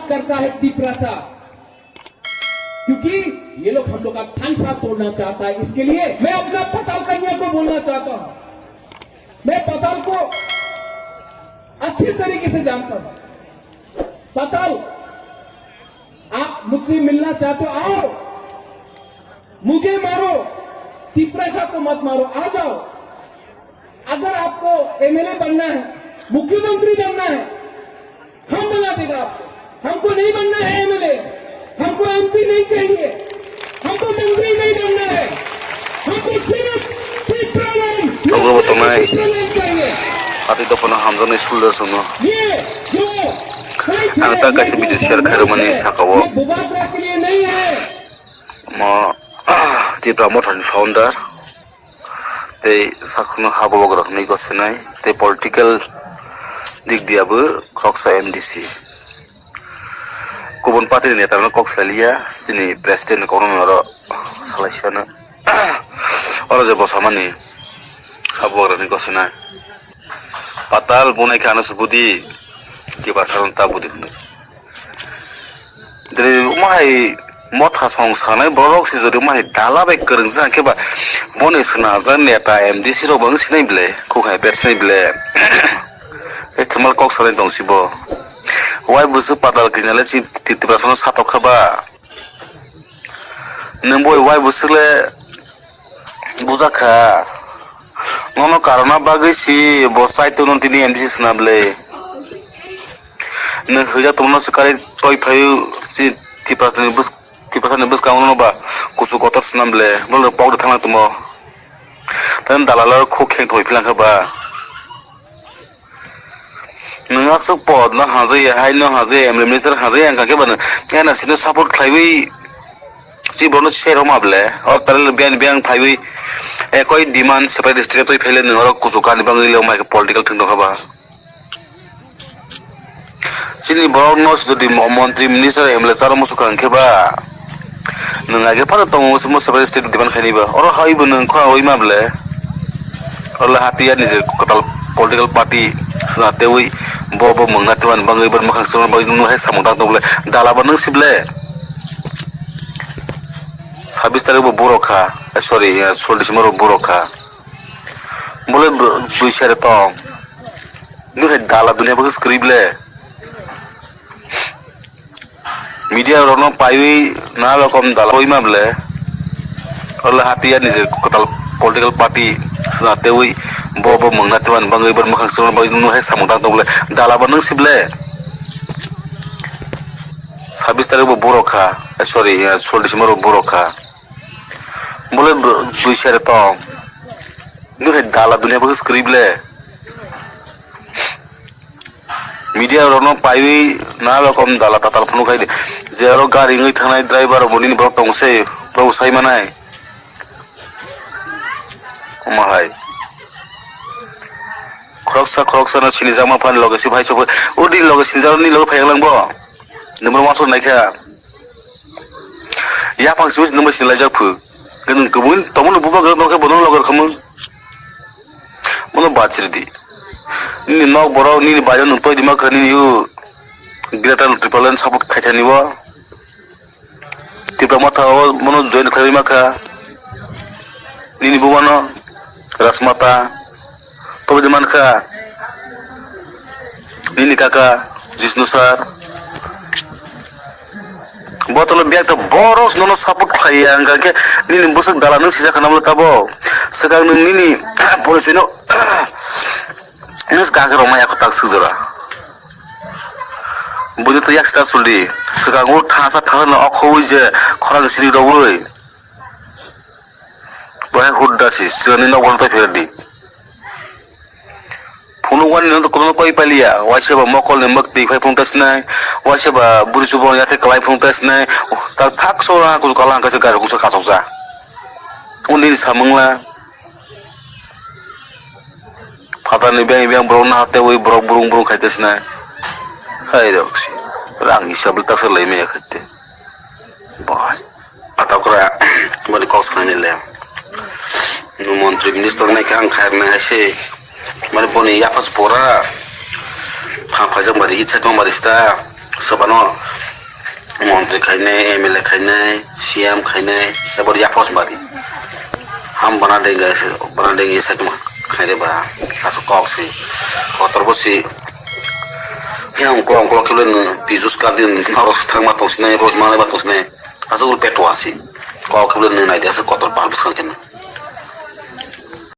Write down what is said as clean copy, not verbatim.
बात करता है तिपरासा, क्योंकि ये लोग हम लोग का खानसा तोड़ना चाहता है। इसके लिए मैं अपना पताल कन्या को बोलना चाहता हूं। मैं पताल को अच्छे तरीके से जानता हूं। पताल, आप मुझसे मिलना चाहते हो, आओ, मुझे मारो, तिपरासा को मत मारो, आ जाओ। अगर आपको एमएलए बनना है, मुख्यमंत्री बनना है, हम बना देगा आपको। हमको नहीं बनना है एमएलए, हमको एमपी नहीं चाहिए, हमको मंत्री नहीं बनना है, हमको सिर्फ चाहिए। Ati to pernah hamzah ni sulder suno. ये जो Ang tak kasih video share khair mani sakawo. बुबात्रा के लिए नहीं है। Ma Tipra Motor founder. Te sakno habo bograk ni ko senai. Te political dik dia bu Kroksa MDC. Kubun parti ni netarno Koksalia sini president kono oro salasiana. Oro je bosamani habo bograk ni ko senai. Patal bunai kana subudi ki basaron tabudi. Dari umai motha song sanai borok si jodi umai dala bai kereng sa ke ba bone sna jan neta MDC ro bang sinai ble ko khai pet sinai ble e thamal kok sanai dong sibo wai busu patal kinale si titiprasono satok khaba nemboi wai busule buzakha nono karona bagui si bosai tunon tini MDC snable ne huja tumno sekali toy phayu si tipasani bus kaunu ba kusu kotor snable bol pawd thangna tumo tan dalalar kho kheng thoi philang ba nunga su pod na haje hai no haje minister haje ang ka ke ban kana sino support khlaiwi si bono share homable or parallel bian phaiwi ekoi demand separate state toi phele noro kusukan bangile mai political thing khaba sini borok nos jodi montri minister emle saro musukan kheba nunga ge par tong musu separate state demand khani ba or hai bu nung kha oi mable orla hatia nije kotal political party sunate oi bobo mangna tuan bangai bar makhang sona ba nu hai samudang toble dala ba nung sible 26 তারিখ বুরোখা sorry 16 December বুরোখা বলে দুই সারে তো নুরে দালা দুনিয়া বকে স্ক্রিপ্টলে media Rono পাইবি না রকম দালা ওই মাবলে ওলা হাতিয়া নিজে কোতাল পলিটিক্যাল পার্টি সাথে ওই বব মংনা তুয়ান বাঙ্গাই বার মখাং সরন বাই नु है सामुदां दबले दाला बा नों सिबले 26 তারিখ বুরোখা সরি 16 ডিসেম্বর বুরোখা বলে দুই সারে তো নুরে দালা দুনিয়া বকে স্ক্রিপ্টলে মিডিয়া রনো পাইবি না রকম দালা তাতাল ফোন খাইদে যে আরো গাড়ি ngই থানাই ড্রাইভার বনিনি ব্রক টংসে প্রসাই মানাই ওমাহাই খরকসা না সিনি জামা ফান লগেসি ভাই সব ওদি লগে সিজারনি লগে ফাইলাংবো नम्बर मासर नायखा या फांसिबो नम्बर सिनलाय जाफु गन गुबुन तमन बुबा गन नखे बदन लगर खमु मनो बाचिरदि नि नक बरो नि बाजन तोय दिमा खनि यु ग्रेटर ट्रिपलन सपोर्ट खायथानिबो तिप्रा माथा मनो जॉइन खाय माखा नि बुबानो रासमाता तबे दिमानखा नि काका Jishnu sir botol biak to boros nono support khaya anga ke nini busuk dalanu sisa khanamlo tabo sekang nini polisi no nis kaga romaya ko tak sujura buju to yak sta suldi sekang o thasa thana no akhoi je khorang siri dawoi boy hudda si sirani no bolta ferdi phunu wan no kono koi palia waise ba mokol ne mak dei phai phungtas nai waise ba buri chubo yate kalai phungtas nai ta thak so ra ku kalang ka gar ku sa ka sa uni samangla phata ne bang bro na hate oi bro burung khaites nai hai roksi rang hisab tak sa lai me khaite bas ata kora bali kos khane le nu mantri minister ne kang khair na ase mane boni yapas pora pha jang bari icha tong bari sta Sabano Montri khaine MLA khaine CM khaine ebar yapos bari ham bana denga sa tum khaire ba aso kok si kotor bosi yang klong kilen pizus kadin naros thangma tosne bos mane ba tosne aso ul petwasi kok kilen nai dia sa kotor pal bus kan